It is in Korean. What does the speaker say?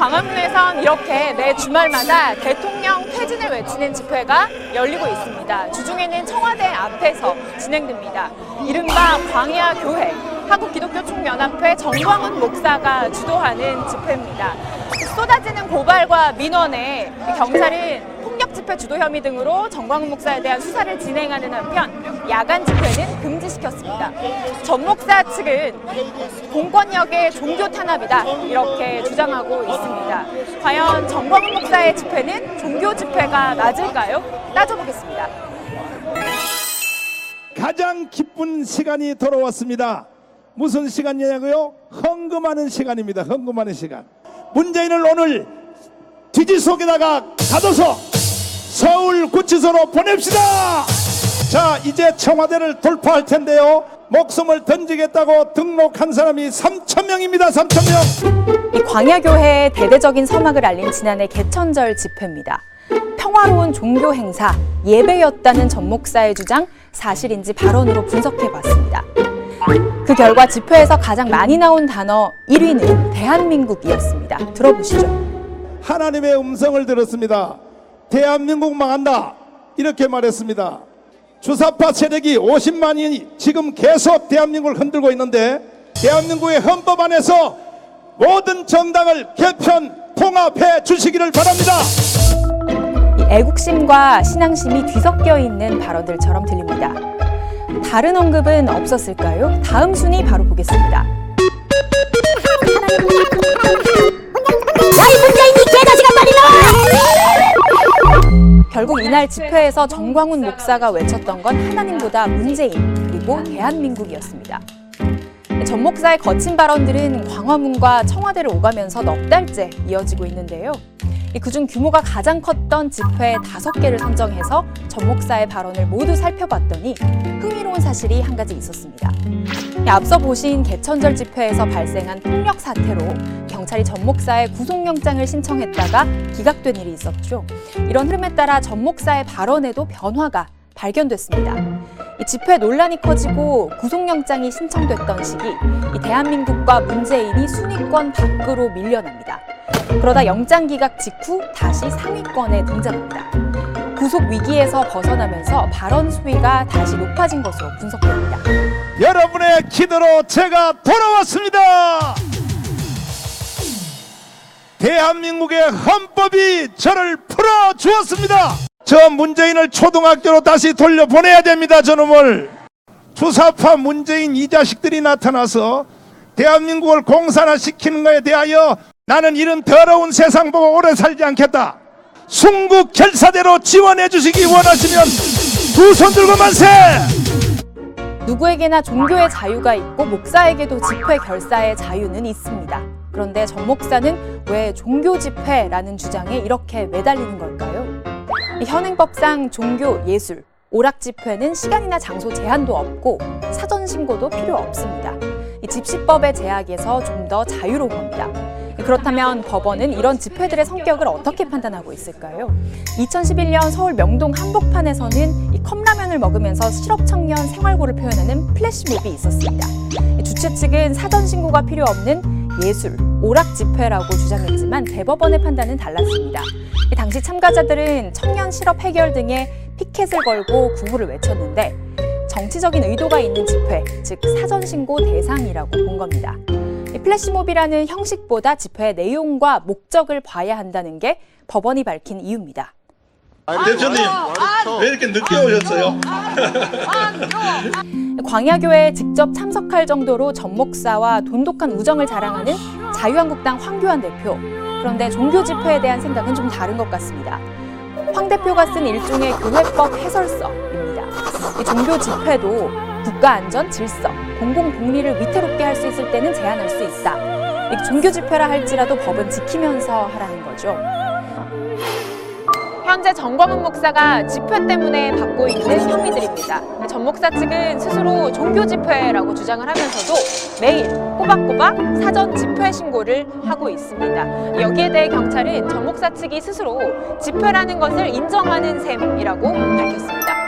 광화문에선 이렇게 매 주말마다 대통령 퇴진을 외치는 집회가 열리고 있습니다. 주중에는 청와대 앞에서 진행됩니다. 이른바 광야교회, 한국기독교총연합회 정광훈 목사가 주도하는 집회입니다. 쏟아지는 고발과 민원에 경찰은 폭력 집회 주도 혐의 등으로 정광훈 목사에 대한 수사를 진행하는 한편 야간 집회는 금지시켰습니다. 전 목사 측은 공권력의 종교 탄압이다 이렇게 주장하고 있습니다. 과연 정광훈 목사의 집회는 종교 집회가 맞을까요? 따져보겠습니다. 가장 기쁜 시간이 돌아왔습니다. 무슨 시간이냐고요? 헌금하는 시간입니다. 헌금하는 시간. 문재인을 오늘 뒤지 속에다가 가둬서 서울구치소로 보냅시다. 자, 이제 청와대를 돌파할 텐데요. 목숨을 던지겠다고 등록한 사람이 3,000명입니다. 3,000명. 이 광야교회의 대대적인 서막을 알린 지난해 개천절 집회입니다. 평화로운 종교 행사, 예배였다는 전 목사의 주장 사실인지 발언으로 분석해봤습니다. 그 결과 집회에서 가장 많이 나온 단어 1위는 대한민국이었습니다. 들어보시죠. 하나님의 음성을 들었습니다. 대한민국 망한다 이렇게 말했습니다. 주사파 세력이 50만이 지금 계속 대한민국을 흔들고 있는데 대한민국의 헌법 안에서 모든 정당을 개편 통합해 주시기를 바랍니다. 애국심과 신앙심이 뒤섞여 있는 발언들처럼 들립니다. 다른 언급은 없었을까요? 다음 순위 바로 보겠습니다. 결국 이날 집회에서 정광훈 목사가 외쳤던 건 하나님보다 문재인 그리고 대한민국이었습니다. 전 목사의 거친 발언들은 광화문과 청와대를 오가면서 넉 달째 이어지고 있는데요. 그중 규모가 가장 컸던 집회 5개를 선정해서 전 목사의 발언을 모두 살펴봤더니 흥미로운 사실이 한 가지 있었습니다. 앞서 보신 개천절 집회에서 발생한 폭력 사태로 경찰이 전 목사의 구속영장을 신청했다가 기각된 일이 있었죠. 이런 흐름에 따라 전 목사의 발언에도 변화가 발견됐습니다. 이 집회 논란이 커지고 구속영장이 신청됐던 시기 이 대한민국과 문재인이 순위권 밖으로 밀려납니다. 그러다 영장 기각 직후 다시 상위권에 등장합니다. 구속 위기에서 벗어나면서 발언 수위가 다시 높아진 것으로 분석됩니다. 여러분의 기도로 제가 돌아왔습니다. 대한민국의 헌법이 저를 풀어주었습니다. 저 문재인을 초등학교로 다시 돌려보내야 됩니다. 저놈을. 주사파 문재인 이 자식들이 나타나서 대한민국을 공산화시키는 것에 대하여 나는 이런 더러운 세상 보고 오래 살지 않겠다. 순국 결사대로 지원해 주시기 원하시면 두 손 들고 만세! 누구에게나 종교의 자유가 있고 목사에게도 집회 결사의 자유는 있습니다. 그런데 전 목사는 왜 종교 집회라는 주장에 이렇게 매달리는 걸까요? 현행법상 종교, 예술, 오락 집회는 시간이나 장소 제한도 없고 사전 신고도 필요 없습니다. 집시법의 제약에서 좀 더 자유로운 겁니다. 그렇다면 법원은 이런 집회들의 성격을 어떻게 판단하고 있을까요? 2011년 서울 명동 한복판에서는 이 컵라면을 먹으면서 실업청년 생활고를 표현하는 플래시몹이 있었습니다. 주최 측은 사전 신고가 필요 없는 예술, 오락 집회라고 주장했지만 대법원의 판단은 달랐습니다. 당시 참가자들은 청년 실업 해결 등의 피켓을 걸고 구호를 외쳤는데 정치적인 의도가 있는 집회, 즉 사전 신고 대상이라고 본 겁니다. 플래시몹이라는 형식보다 집회의 내용과 목적을 봐야 한다는 게 법원이 밝힌 이유입니다. 대표님, 왜 이렇게 늦게 오셨어요? 광야교회에 직접 참석할 정도로 전 목사와 돈독한 우정을 자랑하는 자유한국당 황교안 대표. 그런데 종교 집회에 대한 생각은 좀 다른 것 같습니다. 황 대표가 쓴 일종의 교회법 해설서입니다. 이 종교 집회도 국가 안전, 질서, 공공 복리를 위태롭게 할 수 있을 때는 제한할 수 있다. 종교 집회라 할지라도 법은 지키면서 하라는 거죠. 현재 정광훈 목사가 집회 때문에 받고 있는 혐의들입니다. 전 목사 측은 스스로 종교 집회라고 주장을 하면서도 매일 꼬박꼬박 사전 집회 신고를 하고 있습니다. 여기에 대해 경찰은 전 목사 측이 스스로 집회라는 것을 인정하는 셈이라고 밝혔습니다.